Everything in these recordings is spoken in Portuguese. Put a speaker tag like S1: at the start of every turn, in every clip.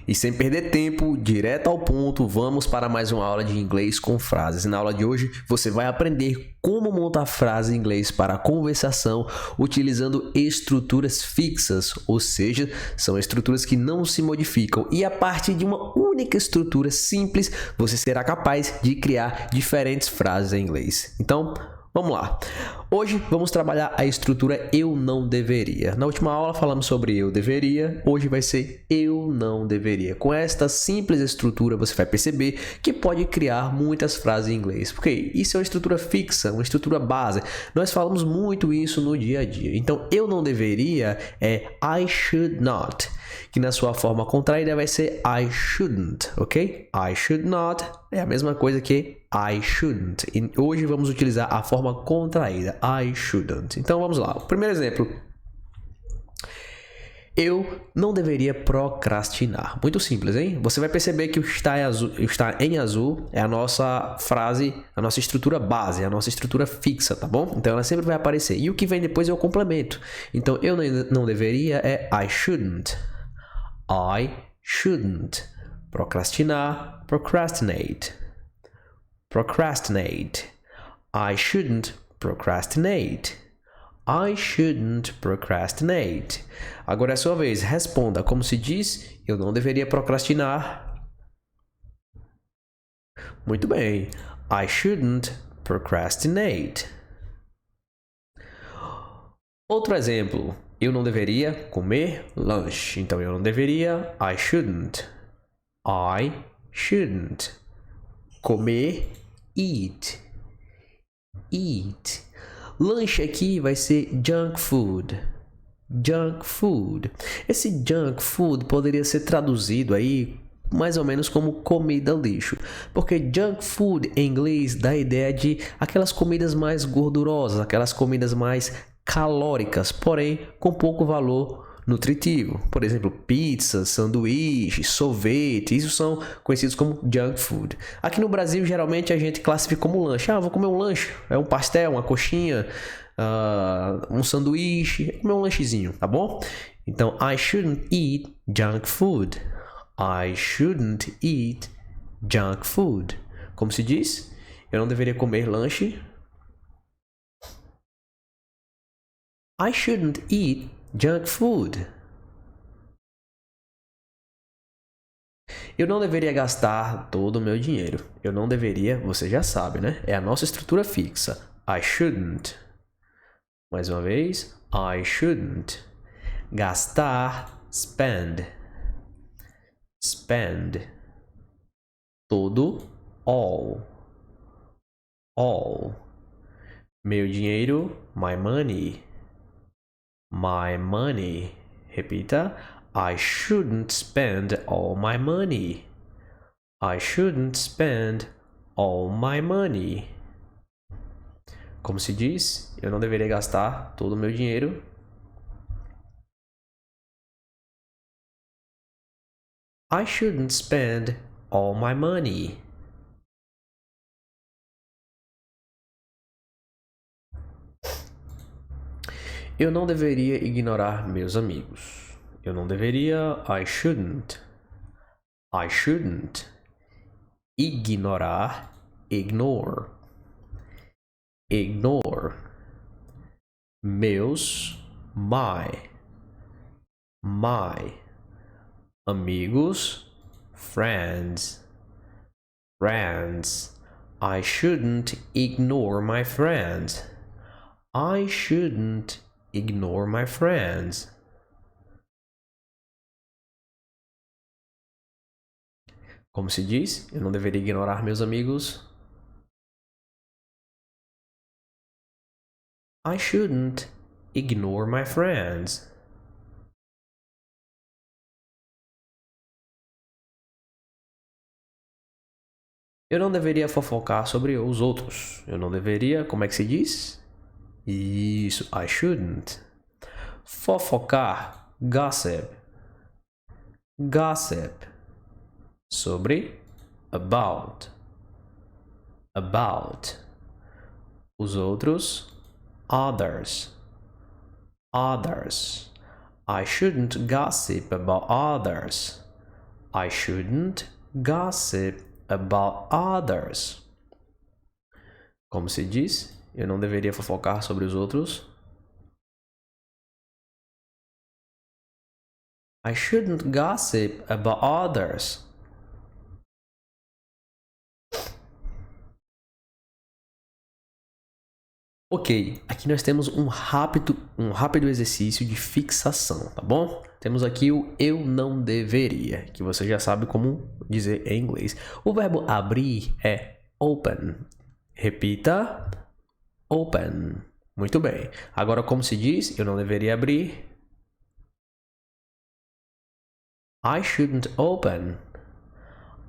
S1: E sem perder tempo, direto ao ponto, vamos para mais uma aula de inglês com frases. E na aula de hoje você vai aprender como montar frases em inglês para conversação utilizando estruturas fixas, ou seja, são estruturas que não se modificam. E a partir de uma única estrutura simples, você será capaz de criar diferentes frases em inglês. Então, vamos lá. Hoje vamos trabalhar a estrutura eu não deveria. Na última aula falamos sobre eu deveria, hoje vai ser eu não deveria. Com esta simples estrutura você vai perceber que pode criar muitas frases em inglês, porque isso é uma estrutura fixa, uma estrutura base. Nós falamos muito isso no dia a dia. Então eu não deveria é I should not, que na sua forma contraída vai ser I shouldn't, ok? I should not é a mesma coisa que I shouldn't. E hoje vamos utilizar a forma contraída, I shouldn't. Então vamos lá. O primeiro exemplo. Eu não deveria procrastinar. Muito simples, hein? Você vai perceber que o está em azul é a nossa frase, a nossa estrutura base, a nossa estrutura fixa, tá bom? Então ela sempre vai aparecer. E o que vem depois é o complemento. Então eu não deveria é I shouldn't. I shouldn't. Procrastinar, procrastinate. Procrastinate. I shouldn't procrastinate. I shouldn't procrastinate. Agora é a sua vez. Responda como se diz. Eu não deveria procrastinar. Muito bem. I shouldn't procrastinate. Outro exemplo. Eu não deveria comer lanche. Então eu não deveria. I shouldn't. I shouldn't. Comer, eat. Eat. Lanche aqui vai ser junk food. Junk food. Esse junk food poderia ser traduzido aí mais ou menos como comida lixo. Porque junk food em inglês dá a ideia de aquelas comidas mais gordurosas, aquelas comidas mais calóricas, porém com pouco valor nutritivo. Por exemplo, pizza, sanduíche, sorvete, isso são conhecidos como junk food. Aqui no Brasil, geralmente a gente classifica como lanche. Ah, vou comer um lanche. É um pastel, uma coxinha, um sanduíche, comer um lanchezinho, tá bom? Então, I shouldn't eat junk food. I shouldn't eat junk food. Como se diz? Eu não deveria comer lanche. I shouldn't eat junk food. Eu não deveria gastar todo o meu dinheiro. Eu não deveria, você já sabe, né? É a nossa estrutura fixa. I shouldn't. Mais uma vez. I shouldn't. Gastar, spend. Spend. Todo, all. All. Meu dinheiro, my money. My money. Repita. I shouldn't spend all my money. I shouldn't spend all my money. Como se diz? Eu não deveria gastar todo o meu dinheiro. I shouldn't spend all my money. Eu não deveria ignorar meus amigos. Eu não deveria. I shouldn't. I shouldn't. Ignorar. Ignore. Ignore. Meus. My. My. Amigos. Friends. Friends. I shouldn't ignore my friends. I shouldn't ignore my friends. Como se diz? Eu não deveria ignorar meus amigos. I shouldn't ignore my friends. Eu não deveria fofocar sobre os outros. Eu não deveria, como é que se diz? Isso, I shouldn't. Fofocar, gossip. Gossip. Sobre, about. About. Os outros, others. Others. I shouldn't gossip about others. I shouldn't gossip about others. Como se diz? Eu não deveria fofocar sobre os outros. I shouldn't gossip about others. Ok, aqui nós temos um rápido exercício de fixação, tá bom? Temos aqui o eu não deveria, que você já sabe como dizer em inglês. O verbo abrir é open. Repita, open. Muito bem. Agora, como se diz, eu não deveria abrir. I shouldn't open.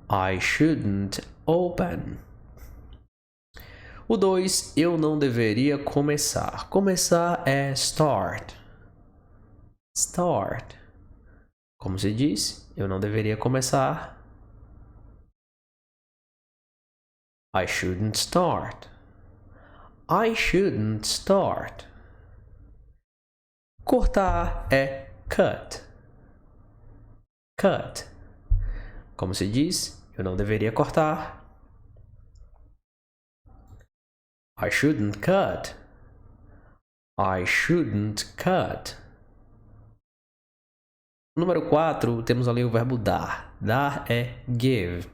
S1: I shouldn't open. O 2, eu não deveria começar. Começar é start. Start. Como se diz? Eu não deveria começar. I shouldn't start. I shouldn't start. Cortar é cut. Cut. Como se diz? Eu não deveria cortar. I shouldn't cut. I shouldn't cut. Número 4, temos ali o verbo dar. Dar é give.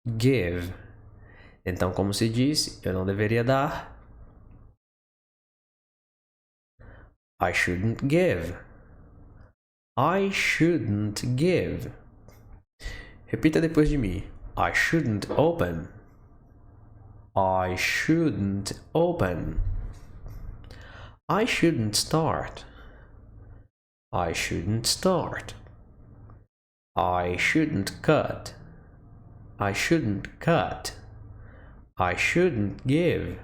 S1: Give. Então, como se diz, eu não deveria dar. I shouldn't give. I shouldn't give. Repita depois de mim. I shouldn't open. I shouldn't open. I shouldn't start. I shouldn't start. I shouldn't cut. I shouldn't cut. I shouldn't give.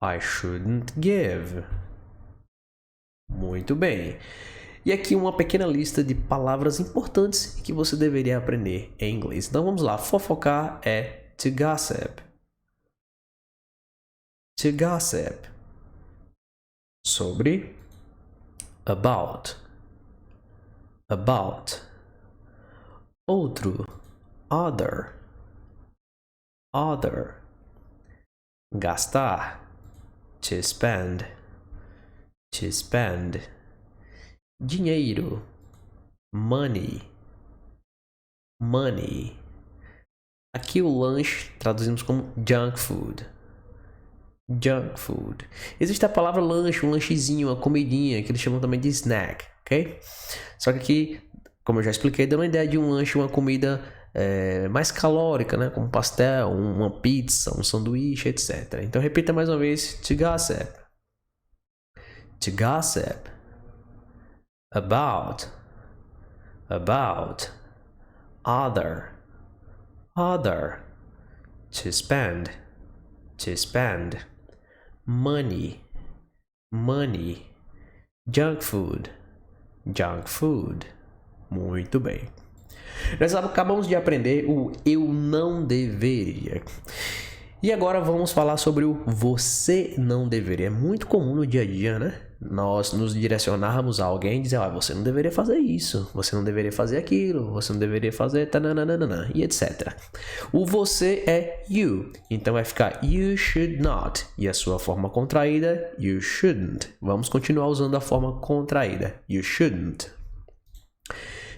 S1: I shouldn't give. Muito bem. E aqui uma pequena lista de palavras importantes que você deveria aprender em inglês. Então vamos lá. Fofocar é to gossip. To gossip. Sobre. About. About. Outro. Other. Other. Gastar. To spend. To spend. Dinheiro. Money. Money. Aqui o lanche traduzimos como junk food. Junk food. Existe a palavra lanche, um lanchezinho, uma comidinha, que eles chamam também de snack, ok? Só que aqui, como eu já expliquei, dando uma ideia de um lanche, uma comida mais calórica, né? Como pastel, uma pizza, um sanduíche, etc. Então repita mais uma vez. To gossip. To gossip. About. About. Other. Other. To spend. To spend. Money. Money. Junk food. Junk food. Muito bem. Nós acabamos de aprender o eu não deveria. E agora vamos falar sobre o você não deveria. É muito comum no dia a dia, né? Nós nos direcionarmos a alguém e dizer, você não deveria fazer isso, você não deveria fazer aquilo, você não deveria fazer tananana, e etc. O você é you, então vai ficar you should not. E a sua forma contraída, you shouldn't. Vamos continuar usando a forma contraída, you shouldn't.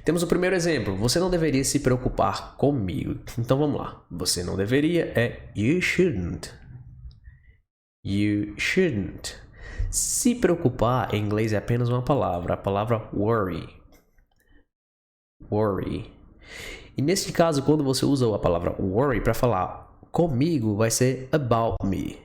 S1: Temos o primeiro exemplo, você não deveria se preocupar comigo. Então vamos lá, você não deveria é you shouldn't. You shouldn't. Se preocupar, em inglês é apenas uma palavra, a palavra worry. Worry. E nesse caso, quando você usa a palavra worry para falar comigo, vai ser about me.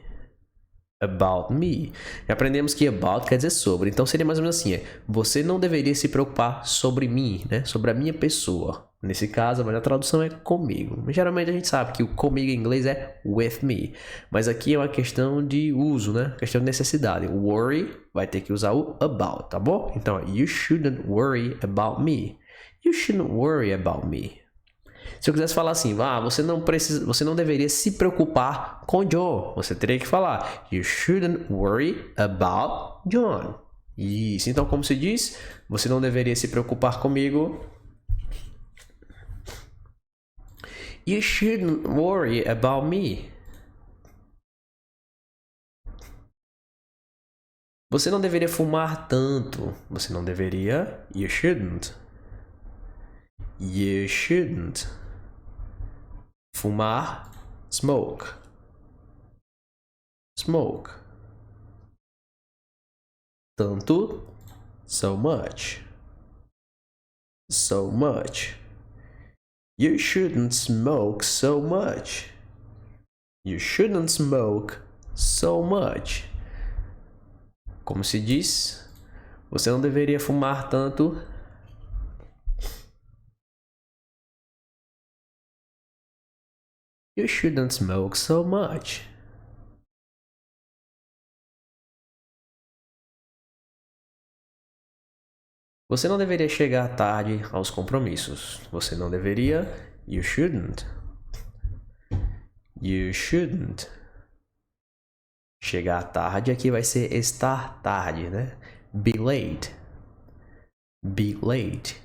S1: About me. Já aprendemos que about quer dizer sobre, então seria mais ou menos assim, você não deveria se preocupar sobre mim, né? Sobre a minha pessoa. Nesse caso, a melhor tradução é comigo. Geralmente a gente sabe que o comigo em inglês é with me, mas aqui é uma questão de uso, né? Questão de necessidade. Worry vai ter que usar o about, tá bom? Então, you shouldn't worry about me. You shouldn't worry about me. Se eu quisesse falar assim, você não deveria se preocupar com John. Você teria que falar, you shouldn't worry about John. Isso. Então, como se diz, você não deveria se preocupar comigo. You shouldn't worry about me. Você não deveria fumar tanto. Você não deveria. You shouldn't. You shouldn't. Fumar. Smoke. Smoke. Tanto. So much. So much. You shouldn't smoke so much. You shouldn't smoke so much. Como se diz? Você não deveria fumar tanto. You shouldn't smoke so much. Você não deveria chegar tarde aos compromissos. Você não deveria. You shouldn't. You shouldn't. Chegar tarde aqui vai ser estar tarde, né? Be late. Be late.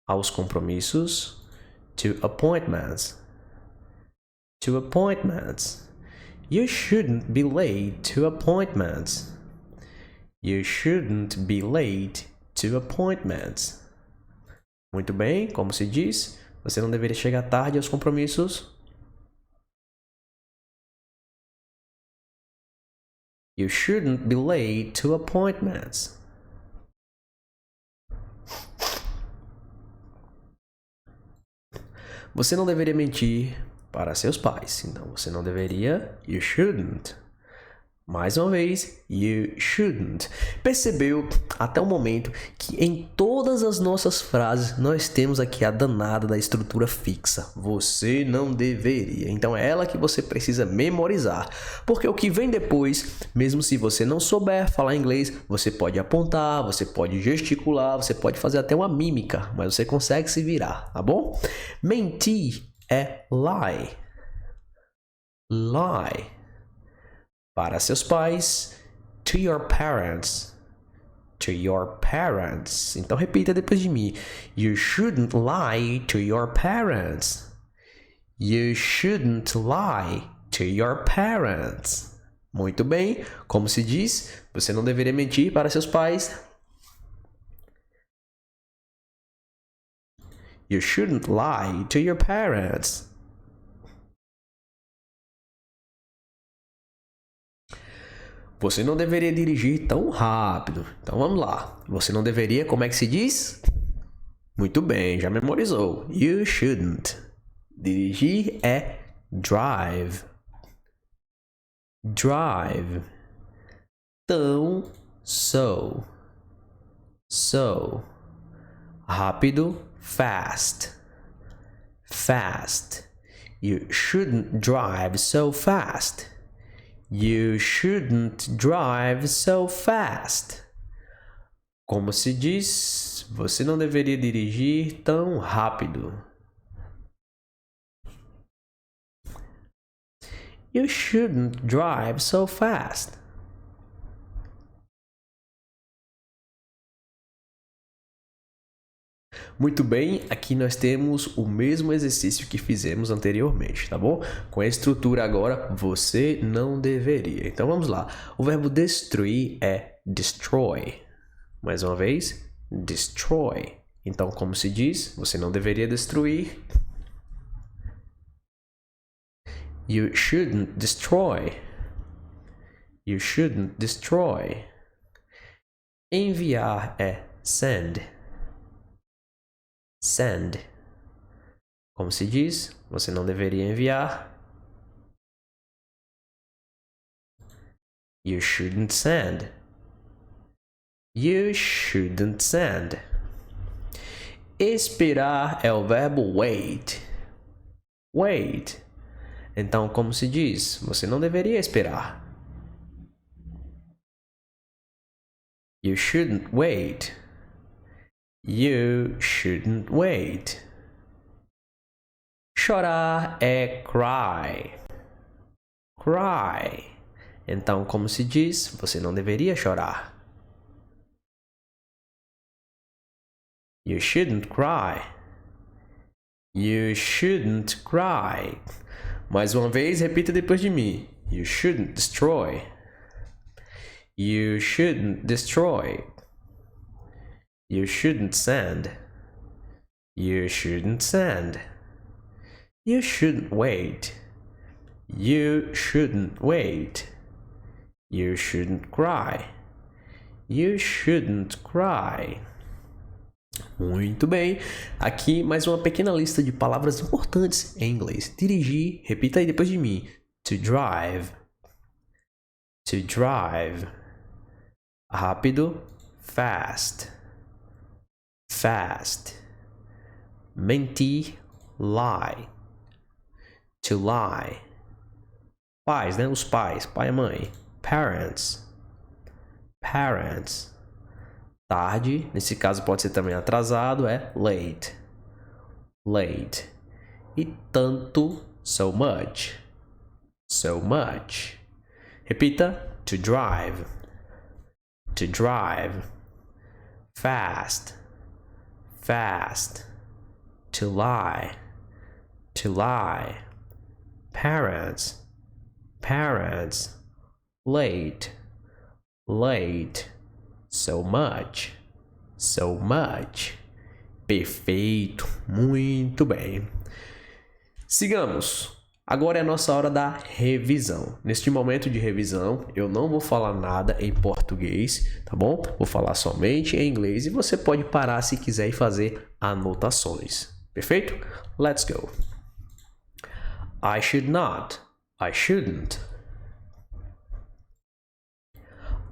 S1: Aos compromissos. To appointments. To appointments. You shouldn't be late to appointments. You shouldn't be late to appointments. Muito bem, como se diz? Você não deveria chegar tarde aos compromissos. You shouldn't be late to appointments. Você não deveria mentir para seus pais. Então, você não deveria. You shouldn't. Mais uma vez, you shouldn't. Percebeu até o momento que em todas as nossas frases nós temos aqui a danada da estrutura fixa. Você não deveria. Então é ela que você precisa memorizar. Porque o que vem depois, mesmo se você não souber falar inglês, você pode apontar, você pode gesticular, você pode fazer até uma mímica, mas você consegue se virar, tá bom? Mentir é lie. Lie. Para seus pais, to your parents. To your parents. Então repita depois de mim. You shouldn't lie to your parents. You shouldn't lie to your parents. Muito bem. Como se diz? Você não deveria mentir para seus pais. You shouldn't lie to your parents. Você não deveria dirigir tão rápido. Então vamos lá. Você não deveria, como é que se diz? Muito bem, já memorizou. You shouldn't. Dirigir é drive. Drive. Tão, so. So. Rápido, fast. Fast. You shouldn't drive so fast. You shouldn't drive so fast. Como se diz? Você não deveria dirigir tão rápido. You shouldn't drive so fast. Muito bem, aqui nós temos o mesmo exercício que fizemos anteriormente, tá bom? Com a estrutura agora, você não deveria. Então vamos lá. O verbo destruir é destroy. Mais uma vez, destroy. Então, como se diz? Você não deveria destruir. You shouldn't destroy. You shouldn't destroy. Enviar é send. Send. Como se diz? Você não deveria enviar. You shouldn't send. You shouldn't send. Esperar é o verbo wait. Wait. Então, como se diz? Você não deveria esperar. You shouldn't wait. You shouldn't wait. Chorar é cry. Cry. Então, como se diz? Você não deveria chorar. You shouldn't cry. You shouldn't cry. Mais uma vez, repita depois de mim. You shouldn't destroy. You shouldn't destroy. You shouldn't send. You shouldn't send. You shouldn't wait. You shouldn't wait. You shouldn't cry. You shouldn't cry. Muito bem. Aqui mais uma pequena lista de palavras importantes em inglês. Dirigir, repita aí depois de mim. To drive. To drive. Rápido. Fast. Fast. Mentir. Lie. To lie. Pais, né? Os pais. Pai e mãe. Parents. Parents. Tarde, nesse caso pode ser também atrasado, é late. Late. E tanto, so much. So much. Repita, to drive. To drive. Fast. Fast. To lie. To lie. Parents. Parents. Late. Late. So much. So much. Perfeito. Muito bem. Sigamos. Agora é a nossa hora da revisão. Neste momento de revisão, eu não vou falar nada em português, tá bom? Vou falar somente em inglês e você pode parar se quiser e fazer anotações. Perfeito? Let's go. I should not. I shouldn't.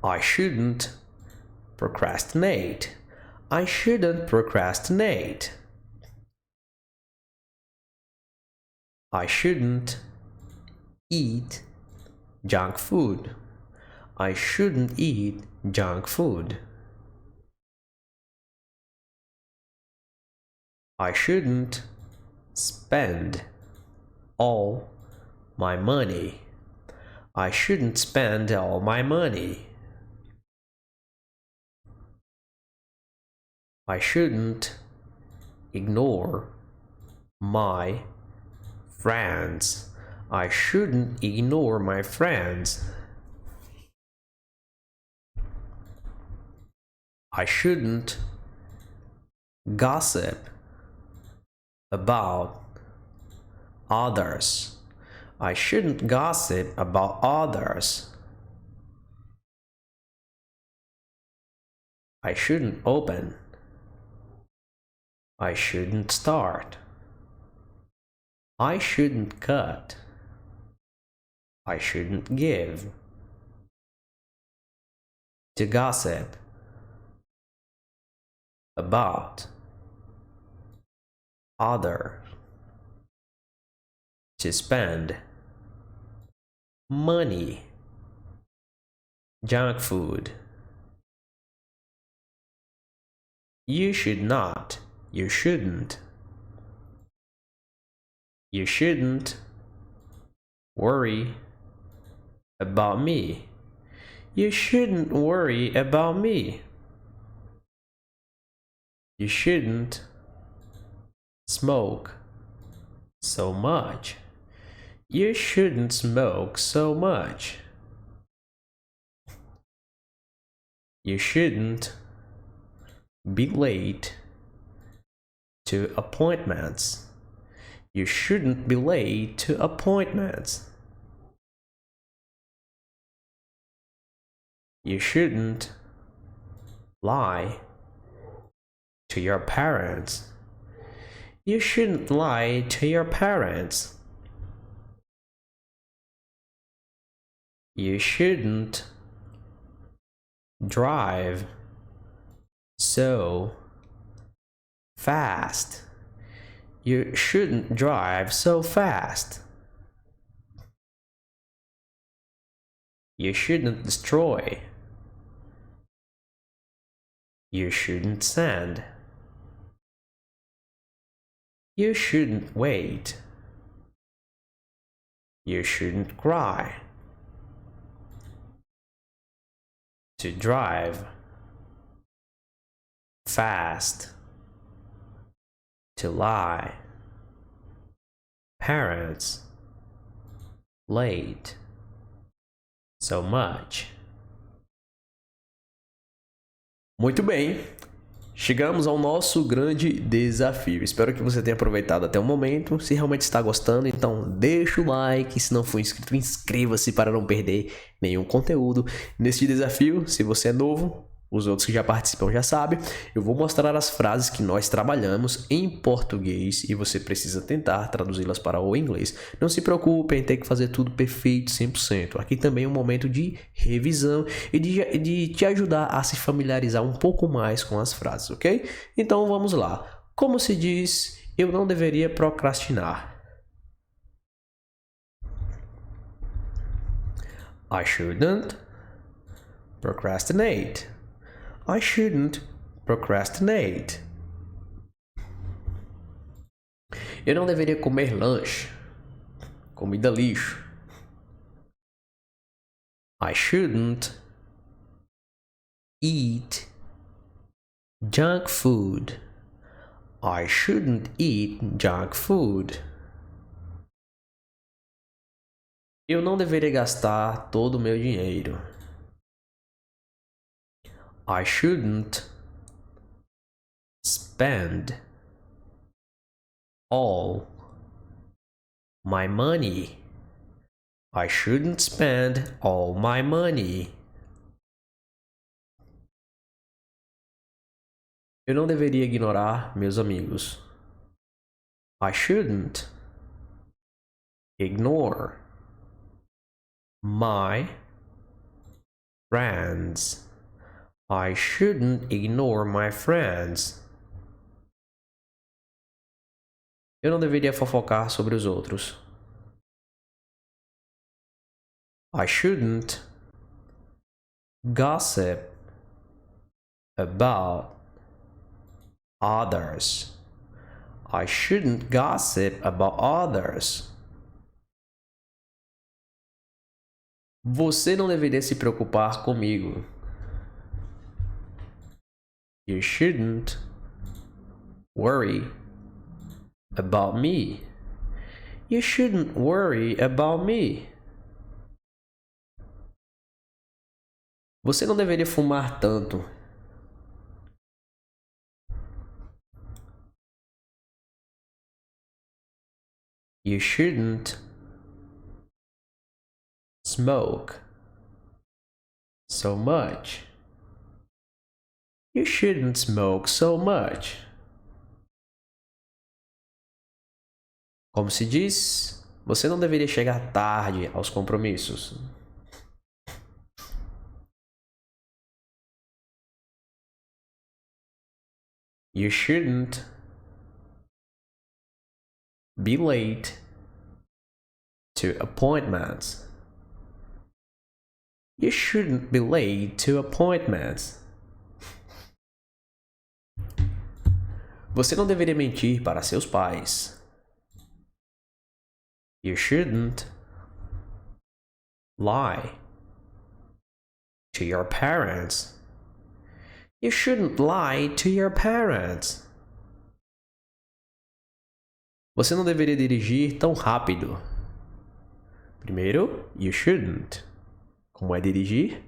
S1: I shouldn't procrastinate. I shouldn't procrastinate. I shouldn't eat junk food. I shouldn't eat junk food. I shouldn't spend all my money. I shouldn't spend all my money. I shouldn't ignore my friends. I shouldn't ignore my friends. I shouldn't gossip about others. I shouldn't gossip about others. I shouldn't open. I shouldn't start. I shouldn't cut. I shouldn't give. To gossip about others. To spend money. Junk food. You should not. You shouldn't. You shouldn't worry about me. You shouldn't worry about me. You shouldn't smoke so much. You shouldn't smoke so much. You shouldn't be late to appointments. You shouldn't be late to appointments. You shouldn't lie to your parents. You shouldn't lie to your parents. You shouldn't drive so fast. You shouldn't drive so fast. You shouldn't destroy. You shouldn't send. You shouldn't wait. You shouldn't cry. To drive fast. To lie parents. Late. So much. Muito bem. Chegamos ao nosso grande desafio. Espero que você tenha aproveitado até o momento. Se realmente está gostando, então deixa o like. Se não for inscrito, inscreva-se para não perder nenhum conteúdo neste desafio. Se você é novo, os outros que já participam já sabem. Eu vou mostrar as frases que nós trabalhamos em português e você precisa tentar traduzi-las para o inglês. Não se preocupe em ter que fazer tudo perfeito 100%. Aqui também é um momento de revisão e de te ajudar a se familiarizar um pouco mais com as frases, ok? Então vamos lá. Como se diz, eu não deveria procrastinar? I shouldn't procrastinate. I shouldn't procrastinate. Eu não deveria comer lanche. Comida lixo. I shouldn't eat junk food. I shouldn't eat junk food. Eu não deveria gastar todo o meu dinheiro. I shouldn't spend all my money. I shouldn't spend all my money. Eu não deveria ignorar meus amigos. I shouldn't ignore my friends. I shouldn't ignore my friends. Eu não deveria fofocar sobre os outros. I shouldn't gossip about others. I shouldn't gossip about others. Você não deveria se preocupar comigo. You shouldn't worry about me. You shouldn't worry about me. Você não deveria fumar tanto. You shouldn't smoke so much. You shouldn't smoke so much. Como se diz, você não deveria chegar tarde aos compromissos. You shouldn't be late to appointments. You shouldn't be late to appointments. Você não deveria mentir para seus pais. You shouldn't lie to your parents. You shouldn't lie to your parents. Você não deveria dirigir tão rápido. Primeiro, you shouldn't. Como é dirigir?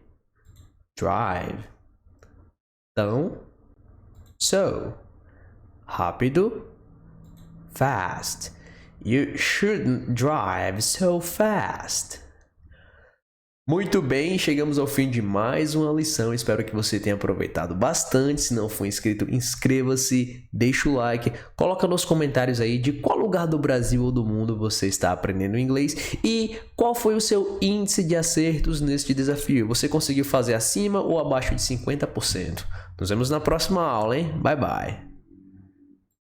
S1: Drive. Então, so. Rápido. Fast. You shouldn't drive so fast. Muito bem, chegamos ao fim de mais uma lição. Espero que você tenha aproveitado bastante. Se não for inscrito, inscreva-se, deixa o like, coloca nos comentários aí de qual lugar do Brasil ou do mundo você está aprendendo inglês e qual foi o seu índice de acertos neste desafio. Você conseguiu fazer acima ou abaixo de 50%? Nos vemos na próxima aula, hein? Bye, bye.